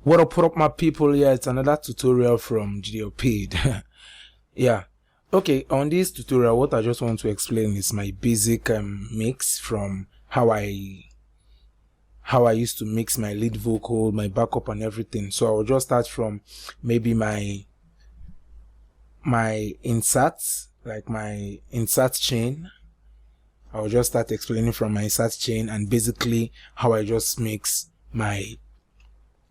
What up my people? Yeah, it's another tutorial from GDOPaid. Yeah, okay, on this tutorial what I just want to explain is my basic mix from how I used to mix my lead vocal, my backup and everything. So I'll just start from maybe my inserts, like my insert chain. I'll just start explaining from my insert chain and basically how I just mix my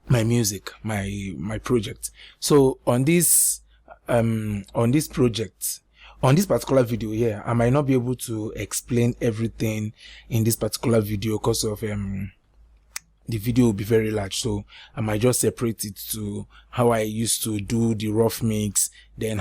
music, my project. So on this project, on this particular video here, I might not be able to explain everything in this particular video because of the video will be very large, so I might just separate it to how I used to do the rough mix, then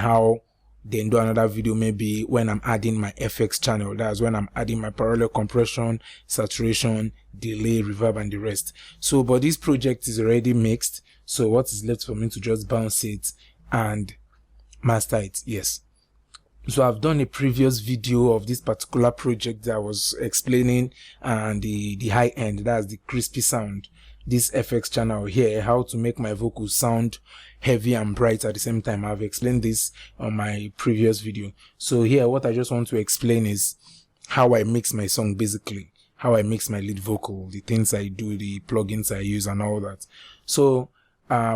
do another video maybe when I'm adding my FX channel. That's when I'm adding my parallel compression, saturation, delay, reverb and the rest. So but this project is already mixed, so what is left for me to just bounce it and master it. Yes, so I've done a previous video of this particular project that I was explaining and the high end, that's the crispy sound, this FX channel here, how to make my vocals sound heavy and bright at the same time. I've explained this on my previous video. So here what I just want to explain is how I mix my song, basically how I mix my lead vocal, the things I do, the plugins I use and all that. So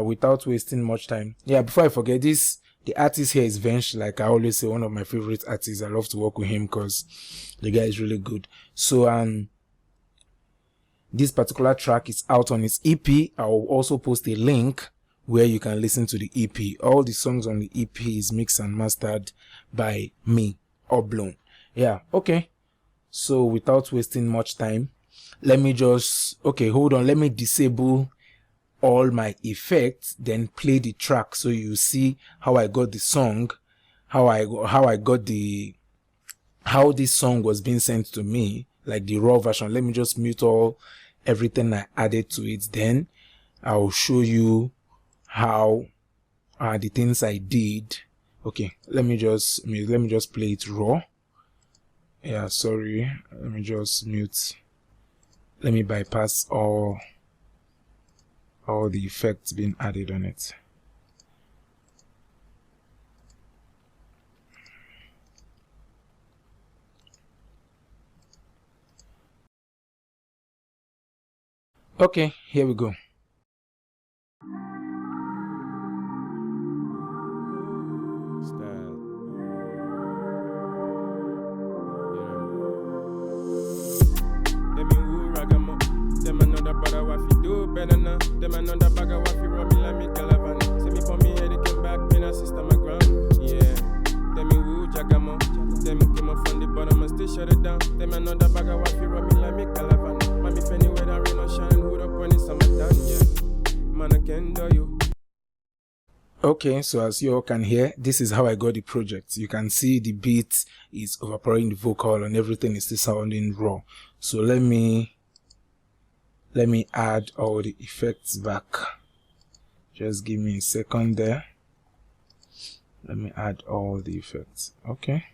without wasting much time, yeah, before I forget this, the artist here is Vench. Like I always say, one of my favorite artists. I love to work with him because the guy is really good. So this particular track is out on his EP. I'll also post a link where you can listen to the EP. All the songs on the EP is mixed and mastered by me, Oblong. Yeah, okay. So without wasting much time, let me just, okay, hold on. Let me disable all my effects, then play the track so you see how I got the song, how this song was being sent to me, like the raw version. Let me just mute everything I added to it, then I'll show you how the things I did. Okay, let me just play it raw. Yeah, sorry, let me just mute, let me bypass all the effects being added on it. Okay, here we go. Them another bag of waffy run me like me calavan. See me for me head, they came back, in a system my ground. Yeah. Tell me who jagamo. Tell me came up from the bottom and still shut it down. Them another bag of waffy run me like me calavan. Mommy fanny where the rain or shine, hood up when it's summertime. Yeah. Man, I can do you. Okay, so as you all can hear, this is how I got the project. You can see the beat is overpowering the vocal and everything is still sounding raw. So let me add all the effects back. Just give me a second there. Let me add all the effects. Okay.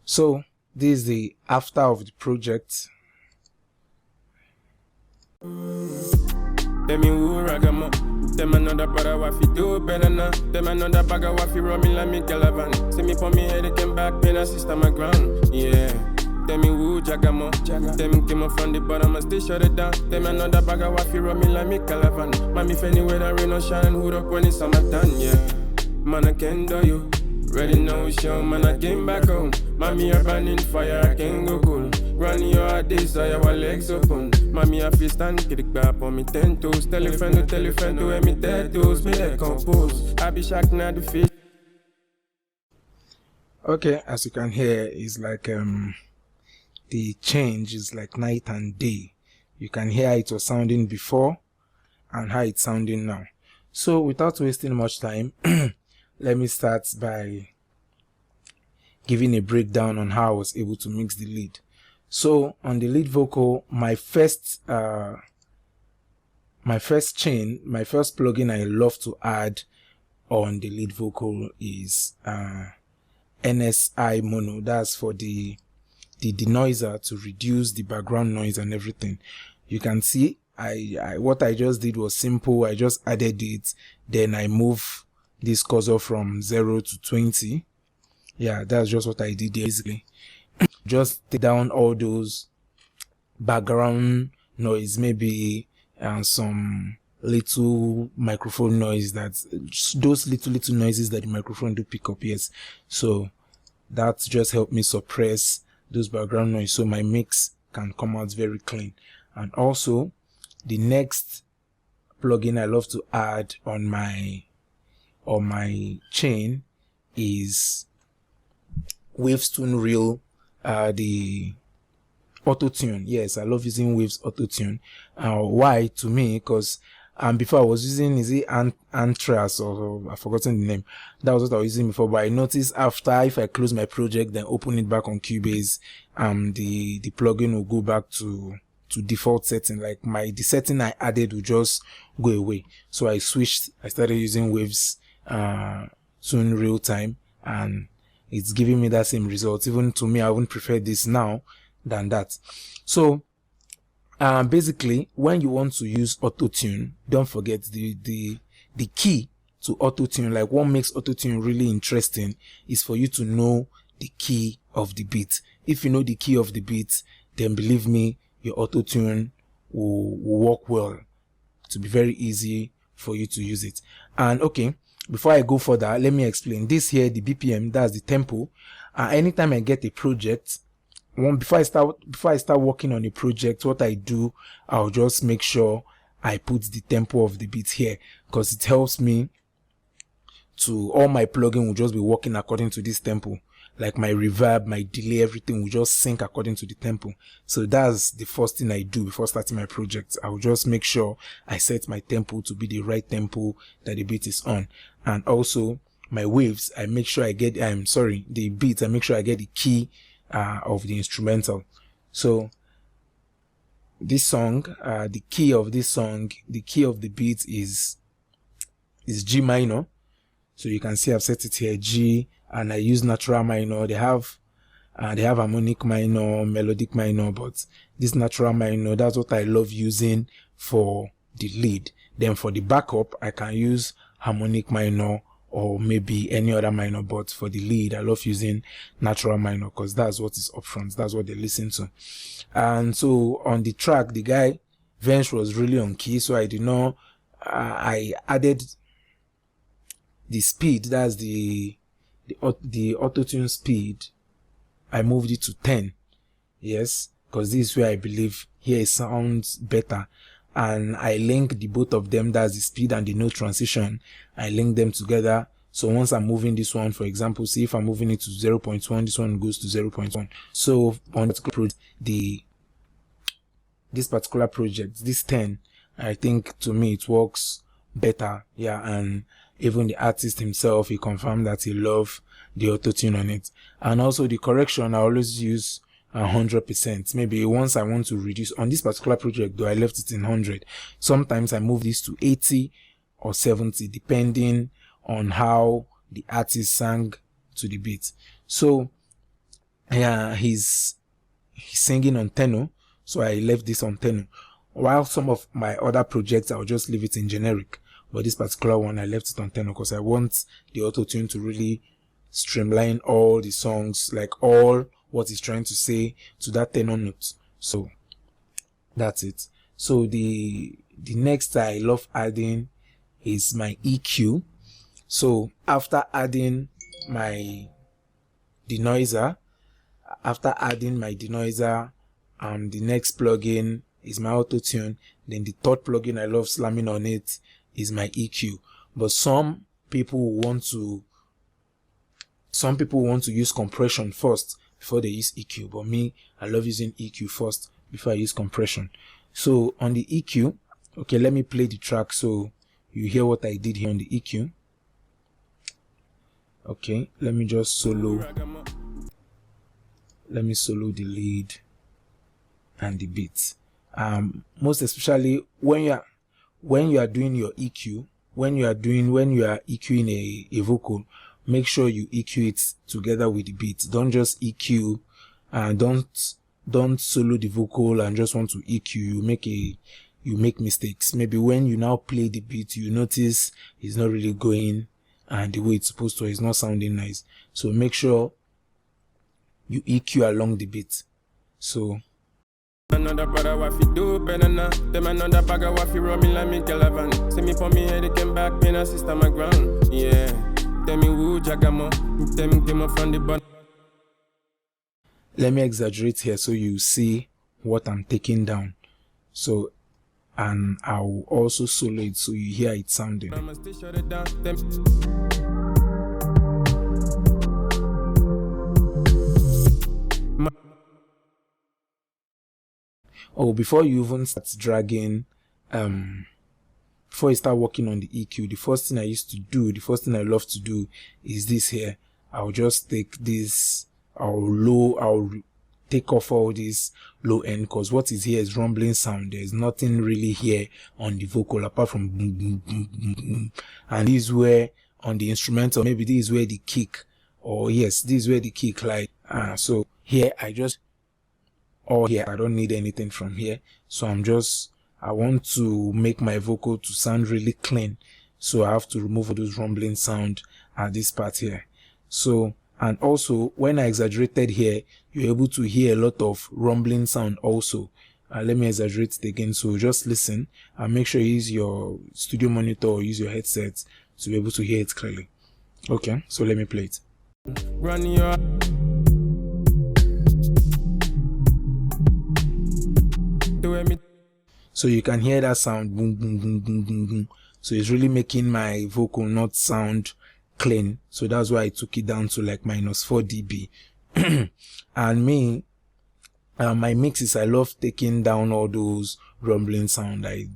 So this is the after of the project. Tell me who ragamo. Them another brother waffy do better now. Them another bag of waffy run me like me calavan. See me for me head, they came back, in a system my ground. Yeah. Tell me who jagamo. Them came up from the bottom and still shut it down. Them another bag of waffy run me like me calavan. Mommy fanny where the rain or shine, hood up when it's summertime. Yeah. Man, I can do you. Ready now, show man, I came back home. Mommy, you're burning fire, I can go cool. Granny, your desire, our legs open. Mommy, I feel stand, get it back on me 10 toes. Tell a friend to wear me dead toes. Me let compose. I be shocked now the fish. Okay, as you can hear, it's like the change is like night and day. You can hear how it was sounding before and how it's sounding now. So without wasting much time, let me start by giving a breakdown on how I was able to mix the lead. So on the lead vocal, my first chain, my first plugin I love to add on the lead vocal is NSI mono. That's for the denoiser to reduce the background noise and everything. You can see I what I just did was simple. I just added it, then I move this cursor from 0 to 20. Yeah, that's just what I did there, basically. Just take down all those background noise, maybe some little microphone noise, those little noises that the microphone do pick up. Yes, so that just helped me suppress those background noise so my mix can come out very clean. And also the next plugin I love to add on my chain is Wavestone Reel, the auto-tune. Yes, I love using Waves auto-tune. Why? To me, because before I was using, is it Antras, or I've forgotten the name. That was what I was using before, but I noticed after, if I close my project then open it back on Cubase, the plugin will go back to default setting. Like the setting I added will just go away. So I started using Waves Tune Real Time, and it's giving me that same result. Even to me, I wouldn't prefer this now than that. So basically, when you want to use auto-tune, don't forget the key to auto-tune. Like, what makes auto-tune really interesting is for you to know the key of the beat. If you know the key of the beat, then believe me, your auto-tune will work well. To be very easy for you to use it. And okay, before I go further, let me explain this here. The BPM, that's the tempo. Anytime I get a project, before I start working on a project, what I do, I'll just make sure I put the tempo of the beat here, because it helps me to, all my plugin will just be working according to this tempo. Like my reverb, my delay, everything will just sync according to the tempo. So that's the first thing I do before starting my project. I will just make sure I set my tempo to be the right tempo that the beat is on. And also my waves, I make sure I get, the beat, I make sure I get the key of the instrumental. So this song, the key of the beat is G minor. So you can see I've set it here G, and I use natural minor. They have harmonic minor, melodic minor, but this natural minor, that's what I love using for the lead. Then for the backup, I can use harmonic minor or maybe any other minor, but for the lead, I love using natural minor because that's what is up front. That's what they listen to. And so on the track, the guy Venge was really on key, so I did not. I added the speed. That's the auto-tune speed. I moved it to 10. Yes, because this is where I believe here it sounds better. And I link the both of them, that's the speed and the note transition. I link them together. So once I'm moving this one, for example, see if I'm moving it to 0.1, this one goes to 0.1. So on this particular project, this 10, I think to me it works better. Yeah, and even the artist himself, he confirmed that he loved the auto-tune on it. And also the correction, I always use 100%. Maybe once I want to reduce on this particular project, though, I left it in 100. Sometimes I move this to 80 or 70, depending on how the artist sang to the beat. So yeah, he's singing on tenor, so I left this on tenor. While some of my other projects, I'll just leave it in generic, but this particular one, I left it on tenor because I want the auto-tune to really streamline all the songs, like all what he's trying to say to that tenor note. So that's it. So the next I love adding is my EQ. So after adding my denoiser, the next plugin is my auto-tune. Then the third plugin I love slamming on it is my EQ. But some people want to use compression first before they use EQ, but me, I love using EQ first before I use compression. So on the EQ, okay, let me play the track so you hear what I did here on the EQ. Okay, let me just solo the lead and the beat. Most especially when you are doing your EQ, when you are EQing a vocal, make sure you EQ it together with the beat. Don't just EQ and don't solo the vocal and just want to EQ. You make mistakes. Maybe when you now play the beat, you notice it's not really going and the way it's supposed to, it's not sounding nice. So make sure you EQ along the beat. So another brother what fi do better now. Them another bagger what fi run me like me Equalization. See me for me head again back pain a system my ground. Yeah. Tell me who jagamo. Tell me came up from the bottom. Let me exaggerate here so you see what I'm taking down. So, and I'll also solo it so you hear it sounding. Oh, before you even start dragging, before you start working on the EQ, the first thing I love to do is this here. I'll just take this, I'll take off all this low end, because what is here is rumbling sound. There's nothing really here on the vocal apart from boom, boom, boom, boom, boom. And this is where on the instrumental, maybe this is where the kick, or yes, this is where the kick like, so here I don't need anything from here. So I want to make my vocal to sound really clean. So I have to remove all those rumbling sound at this part here. So, and also when I exaggerated here, you're able to hear a lot of rumbling sound also. Let me exaggerate it again. So just listen and make sure you use your studio monitor or use your headset to be able to hear it clearly. Okay, so let me play it. Run your so you can hear that sound, boom, boom, boom, boom, boom, boom. So it's really making my vocal not sound clean. So that's why I took it down to like -4 dB. And me, my mixes, I love taking down all those rumbling sound. I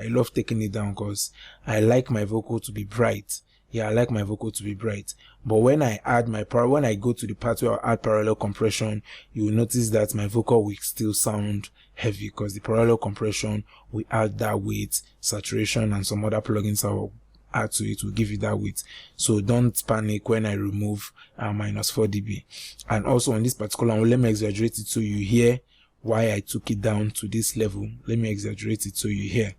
love taking it down because I like my vocal to be bright. Yeah, I like my vocal to be bright. But when I add when I go to the part where I add parallel compression, you will notice that my vocal will still sound heavy because the parallel compression will add that weight, saturation, and some other plugins I will add to it will give you that weight. So don't panic when I remove -4 dB. And also on this particular one, let me exaggerate it so you hear why I took it down to this level. Let me exaggerate it so you hear.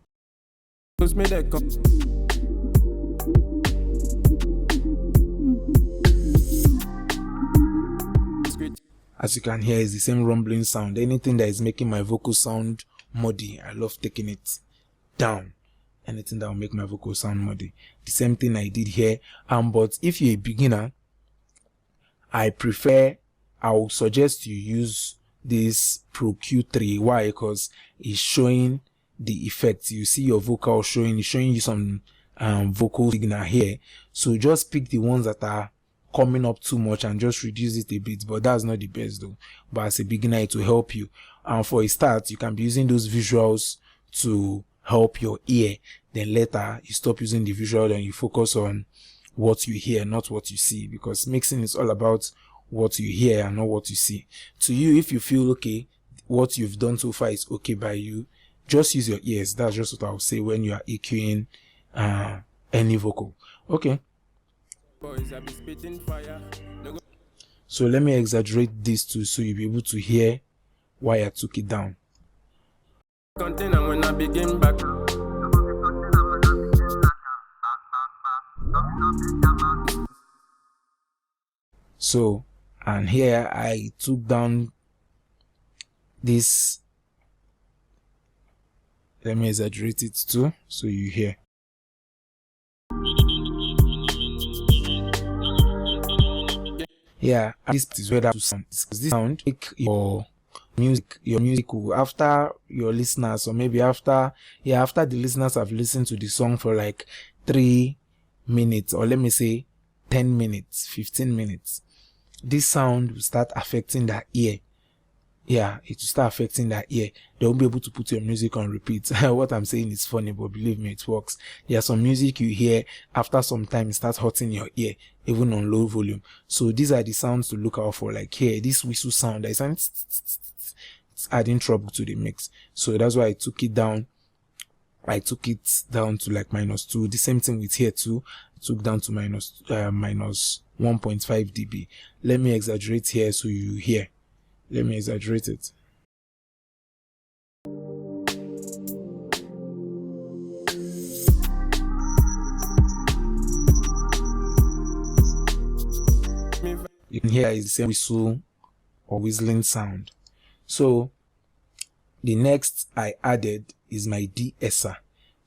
As you can hear, it's the same rumbling sound. Anything that is making my vocal sound muddy, I love taking it down. Anything that will make my vocal sound muddy. The same thing I did here. But if you're a beginner, I would suggest you use this Pro Q3. Why? Because it's showing the effects. You see your vocal it's showing you some vocal signal here. So just pick the ones that are coming up too much and just reduce it a bit, but that's not the best though. But as a beginner, it will help you. And for a start, you can be using those visuals to help your ear. Then later, you stop using the visual and you focus on what you hear, not what you see, because mixing is all about what you hear and not what you see. To you, if you feel okay, what you've done so far is okay by you, just use your ears. That's just what I would say when you are EQing any vocal. Okay. So let me exaggerate this too so you'll be able to hear why I took it down. When I begin back. So, and here I took down this. Let me exaggerate it too so you hear. Yeah, this is where that sound is. This sound make your music will, after your listeners, or maybe after the listeners have listened to the song for like 3 minutes, or let me say 10 minutes, 15 minutes, this sound will start affecting that ear. Yeah, it will start affecting that ear. They won't be able to put your music on repeat. What I'm saying is funny, but believe me, it works. There's some music you hear, after some time, it starts hurting your ear, even on low volume. So these are the sounds to look out for. Like here, this whistle sound, it's adding trouble to the mix. So that's why I took it down I took it down to like -2. The same thing with here too. I took down to minus 1.5 dB. Let me exaggerate here so you hear. Let me exaggerate it. You can hear it's the same whistle or whistling sound. So the next I added is my de-esser.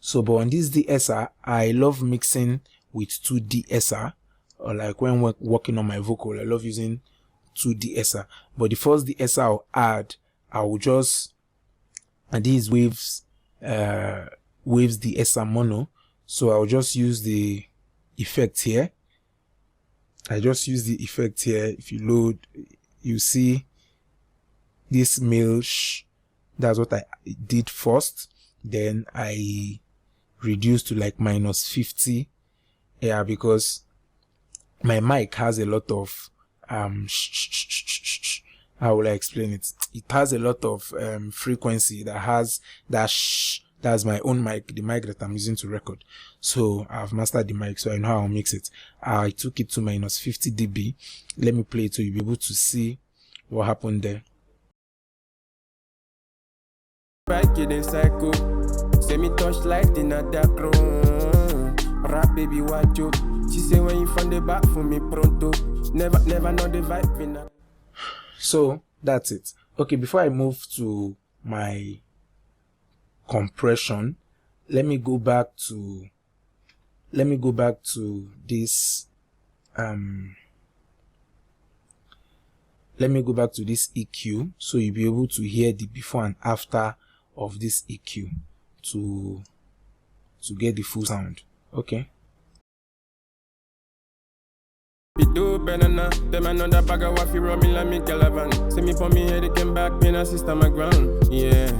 So but on this de-esser, I love mixing with 2 de-esser, or like when working on my vocal, I love using 2 de-esser. But the first de-esser I'll add, I will just, and these waves de-esser mono. So I'll just use the effect here. I just use the effect here. If you load, you see this male shh. That's what I did first. Then I reduced to like -50. Yeah, because my mic has a lot of how will I explain it? It has a lot of frequency that has that shh. That's my own mic, the mic that I'm using to record. So I've mastered the mic, so I know how I'll mix it. I took it to -50 dB. Let me play it so you'll be able to see what happened there. Psycho. Say me touch light in a dark room. Rap baby what you. She say when you find the back for me pronto. Never know the vibe. So that's it. Okay, before I move to my compression, let me go back to this let me go back to this EQ so you'll be able to hear the before and after of this EQ to get the full sound. Okay. Do banana, them another bag of waffy roaming like me calavan. See me for me head, they came back, pain assist on my ground. Yeah.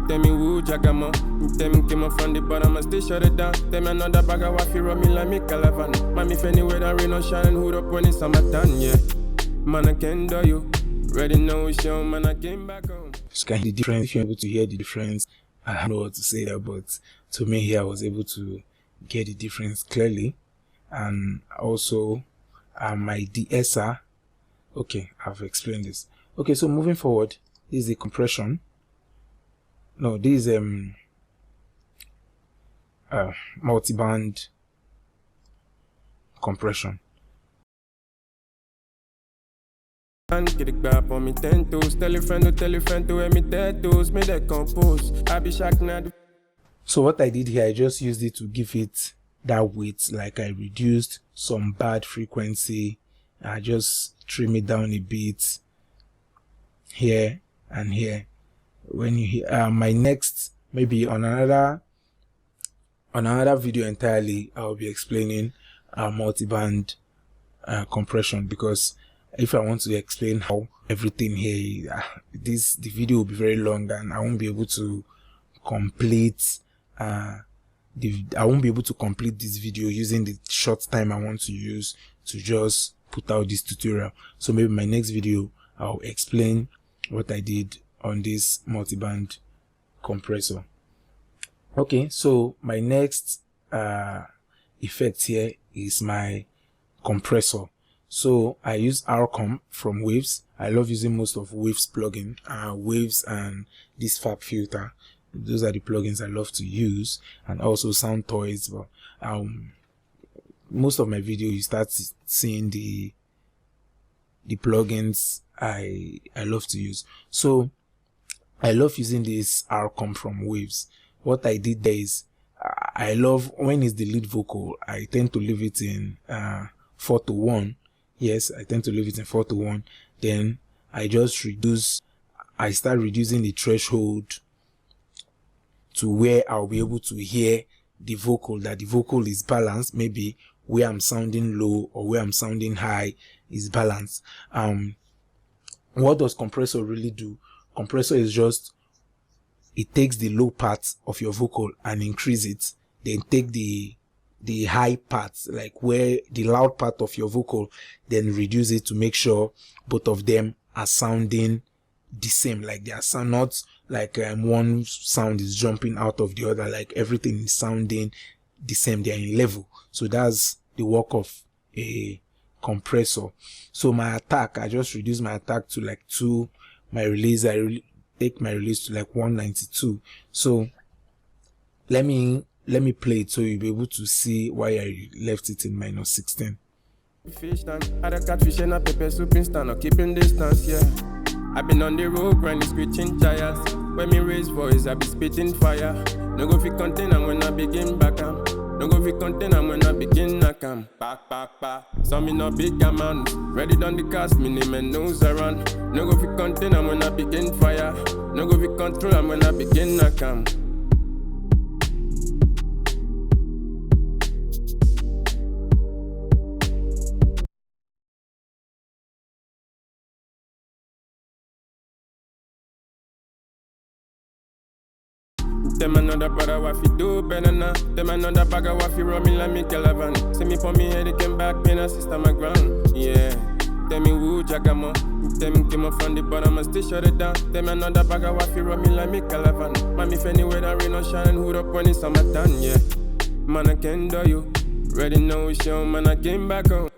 Tell me who jagamo. Tell me came up from the bottom, I stay shut it down. Tell me another bag of waffy roaming like me calavan. Mommy if anywhere that rain or shine, hood up when it's summertime, yeah. Man, I can't do you. Ready now, it's your man, I came back home. It's kind of the difference. If you're able to hear the difference, I don't know what to say there, but to me here, I was able to get the difference clearly. And also, my de-esser. Okay, I've explained this. Okay, so moving forward, this is the compression. No, this is multi-band compression. Get it back on me 10 toes. Tell your friend to wear me tattoos. Me that compose. I be shocked now. So what I did here, I just used it to give it that weight. Like I reduced some bad frequency. I just trim it down a bit here and here. When you hear my next, maybe on another video entirely, I'll be explaining multi-band compression, because if I want to explain how everything here, the video will be very long and I won't be able to complete this video using the short time I want to use to just put out this tutorial. So maybe my next video I'll explain what I did on this multi-band compressor. Okay, so my next effect here is my compressor. So I use RComp from Waves. I love using most of Waves plugin, Waves and this Fab filter. Those are the plugins I love to use, and also Sound Toys. But most of my video you start seeing the plugins I love to use. So I love using this RComp from Waves. What I did there is I love when it's the lead vocal, I tend to leave it in 4:1. Yes, I tend to leave it in 4:1. Then I start reducing the threshold to where I'll be able to hear the vocal, that the vocal is balanced. Maybe where I'm sounding low or where I'm sounding high is balanced. What does compressor really do? Compressor is just, it takes the low part of your vocal and increase it, then take the high part, like where the loud part of your vocal, then reduce it to make sure both of them are sounding the same, like they are not like one sound is jumping out of the other, like everything is sounding the same, they are in level. So that's the work of a compressor. So my attack, I just reduce my attack to like 2. My release, I take my release to like 192. So let me play it so you'll be able to see why I left it in -16. Fish tank, had a catfish and a pepper soup instant, or keeping distance, yeah. I've been on the road, grinding, screeching tires. When me raise voice, I be spitting fire. No go fi contain am when I begin back am. No go fi contain am when I begin knock am. Back. Some me no big amount. Ready done the cast, me name and nose around. No go fi contain am when I begin fire. No go fi control am when I begin knock am. Them another brother what fi do better now. Them another bagger what fi run me like me Equalization. See me for me head, they came back, pain a system my ground. Yeah. Tell me who jagamo. Tell me came up from the bottom and still shut it down. Them another bagger what fi run me like me Equalization. Man, if anywhere that rain or shine, hood up when it's summertime, yeah. Man, I can do you. Ready now we show, man, I came back home.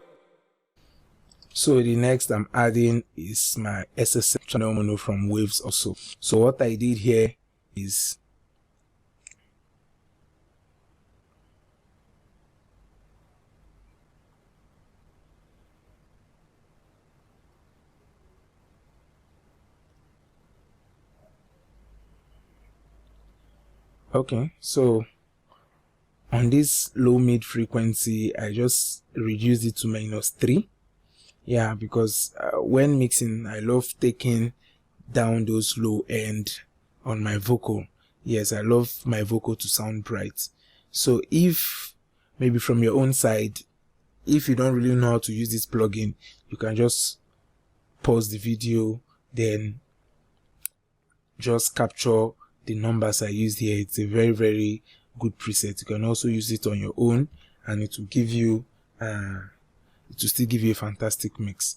So the next I'm adding is my SSM channel mono from Waves also. So what I did here is okay, so on this low mid frequency, I just reduced it to -3. Yeah, because when mixing, I love taking down those low end on my vocal. Yes, I love my vocal to sound bright. So if maybe from your own side, if you don't really know how to use this plugin, you can just pause the video, then just capture the numbers I used here. It's a very, very good preset. You can also use it on your own, and it will give you it will still give you a fantastic mix.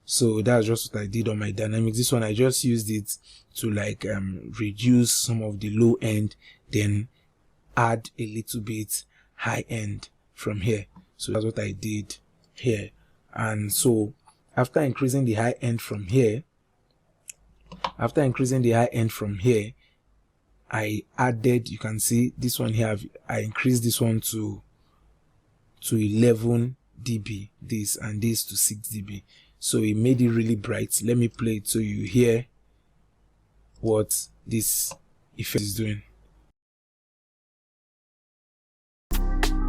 So that's just what I did on my dynamics. This one I just used it to like reduce some of the low end, then add a little bit high end from here. So that's what I did here. And so after increasing the high end from here, I added, you can see this one here, I increased this one to 11 dB, this, and this to 6 dB. So it made it really bright. Let me play it so you hear what this effect is doing.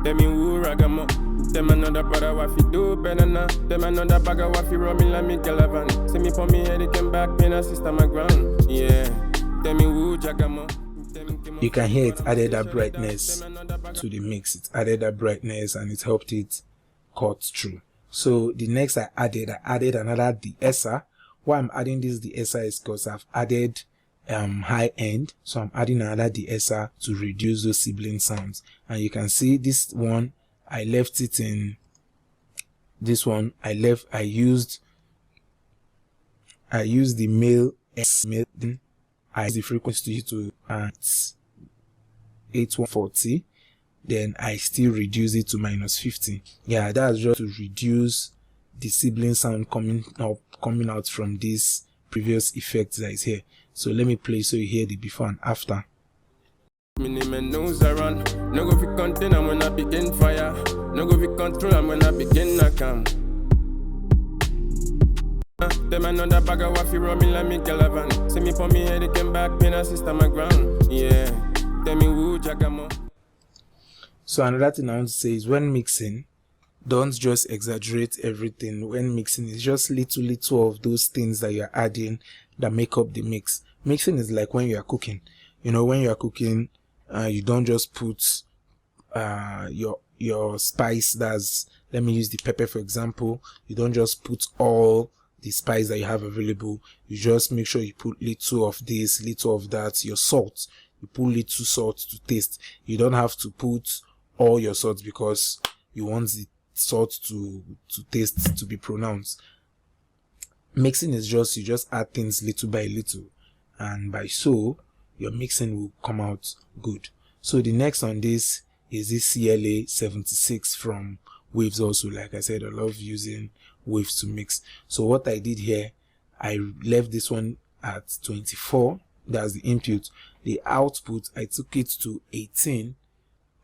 Them who ragamo. Them another brother what fi do better now. Them another bagger what fi run me like me Equalization. See me for me head, they came back, pain a system my ground. Yeah. Them who jagamo. You can hear it added that brightness to the mix. It added that brightness and it helped it cut through. So the next I added another de-esser. Why I'm adding this de-esser is because I've added high end, so I'm adding another de-esser to reduce those sibling sounds. And you can see this one, I left it in this one. I used the male I used the frequency to 8140. Then I still reduce it to -50. Yeah, that's just to reduce the sibling sound coming out from this previous effect that is here. So let me play so you hear the before and after. Me name and nose around. No go fi contain am when I begin fire. No go fi control am when I begin knock am. Them another bagger what fi run me like me Equalization. See me for me head, they came back, pain a system my ground. Yeah. Tell me who jagamo. So another thing I want to say is when mixing, don't just exaggerate everything. When mixing, it's just little of those things that you're adding that make up the mix. Mixing is like when you are cooking. You know, when you are cooking, you don't just put your spice. That's, let me use the pepper for example. You don't just put all the spice that you have available. You just make sure you put little of this, little of that. Your salt, you put little salt to taste. You don't have to put all your salt because you want the salt to taste, to be pronounced. Mixing is just, you just add things little by little, and by so your mixing will come out good. So the next on this is this CLA 76 from Waves. Also, like I said, I love using Waves to mix. So what I did here, I left this one at 24. That's the input. The output, I took it to 18.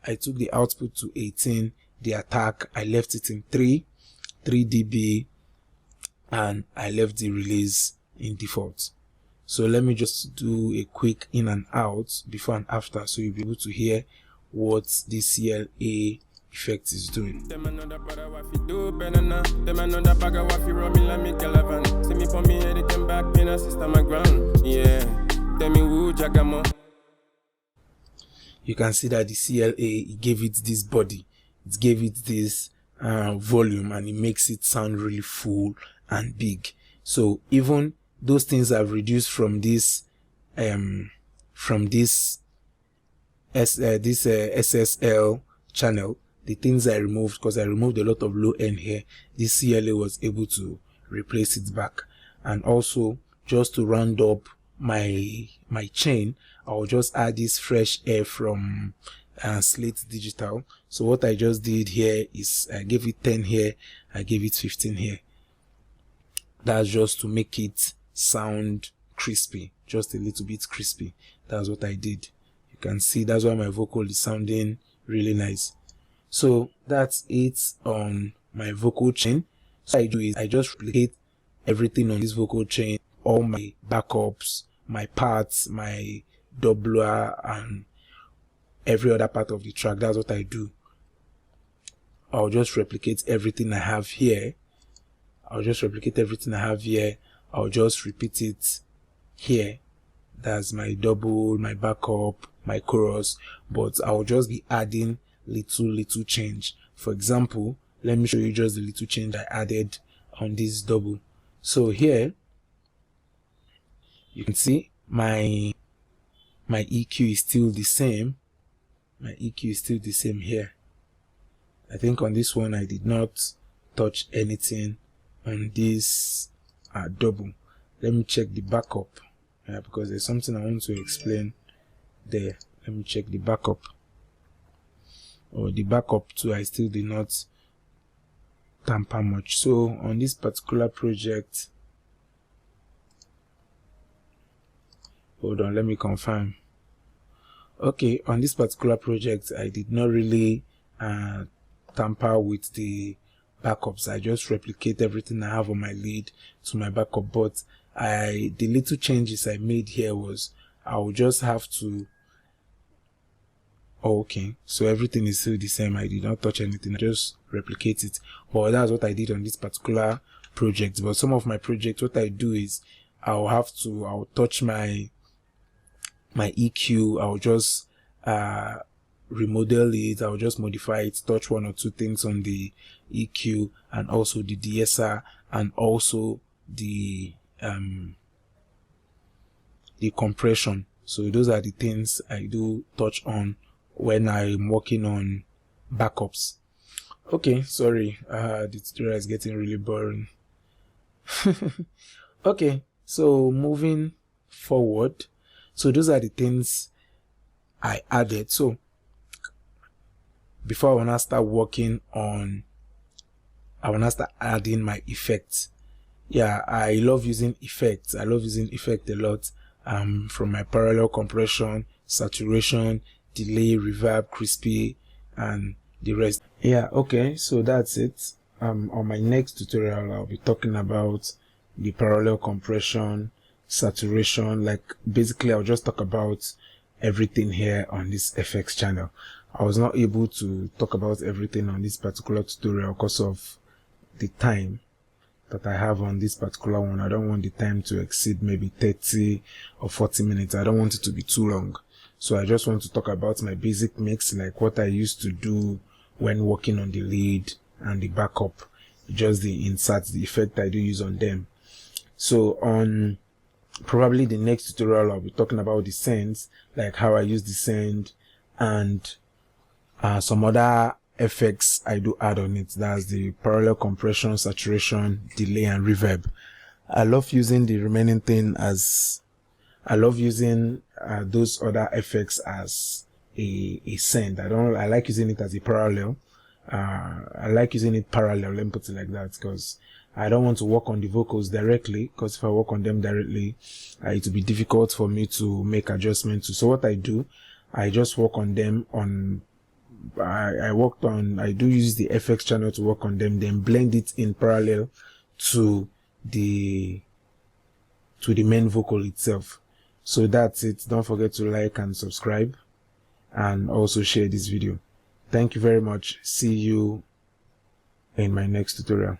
I took the output to 18. The attack, I left it in 3 dB, and I left the release in default. So let me just do a quick in and out before and after, so you'll be able to hear what this CLA effect is doing. You can see that the CLA, it gave it this body, it gave it this volume, and it makes it sound really full and big. So even those things I've reduced from this SSL channel, the things I removed, because I removed a lot of low end here, this CLA was able to replace it back. And also, just to round up my chain, I'll just add this fresh air from Slate Digital. So what I just did here is I gave it 10 here, I gave it 15 here. That's just to make it sound crispy, just a little bit crispy. That's what I did. You can see that's why my vocal is sounding really nice. So that's it on my vocal chain. So what I do is I just replicate everything on this vocal chain, all my backups, my parts, my doubler, and every other part of the track. That's what I do. I'll just replicate everything I have here. I'll just repeat it here. That's my double, my backup, my chorus, but I'll just be adding little change. For example, let me show you just the little change I added on this double. So here you can see my EQ is still the same. My EQ is still the same here. I think on this one I did not touch anything on this double. Let me check the backup, because there's something I want to explain there. Let me check the backup. The backup too, I still did not tamper much. So on this particular project, hold on, let me confirm. Okay, on this particular project, I did not really tamper with the backups. I just replicate everything I have on my lead to my backup, but the little changes I made here was I will just have to okay, so everything is still the same. I did not touch anything, I just replicate it. But that's what I did on this particular project. But some of my projects, what I do is I'll touch my EQ, I'll just remodel it, I'll just modify it, touch one or two things on the EQ, and also the de-esser, and also the compression. So those are the things I do touch on when I'm working on backups. Okay, sorry, the tutorial is getting really boring. Okay, so moving forward, so those are the things I added. So before I wanna start working on, I wanna start adding my effects. Yeah, I love using effects. I love using effect a lot. From my parallel compression, saturation, delay, reverb, crispy, and the rest. Yeah, okay, so that's it. On my next tutorial, I'll be talking about the parallel compression, saturation. Like basically, I'll just talk about everything here on this FX channel. I was not able to talk about everything on this particular tutorial because of the time that I have on this particular one. I don't want the time to exceed maybe 30 or 40 minutes. I don't want it to be too long. So I just want to talk about my basic mix, like what I used to do when working on the lead and the backup, just the inserts, the effect I do use on them. So on probably the next tutorial, I'll be talking about the sends, like how I use the send, and some other effects I do add on it. That's the parallel compression, saturation, delay, and reverb. I love using the remaining thing as I love using those other effects as a send. I like using it as a parallel. I like using it parallel, let me put it like that, because I don't want to work on the vocals directly, because if I work on them directly, it will be difficult for me to make adjustments. So what I do, I just work on them on, I do use the FX channel to work on them, then blend it in parallel to the main vocal itself. So that's it. Don't forget to like and subscribe, and also share this video. Thank you very much. See you in my next tutorial.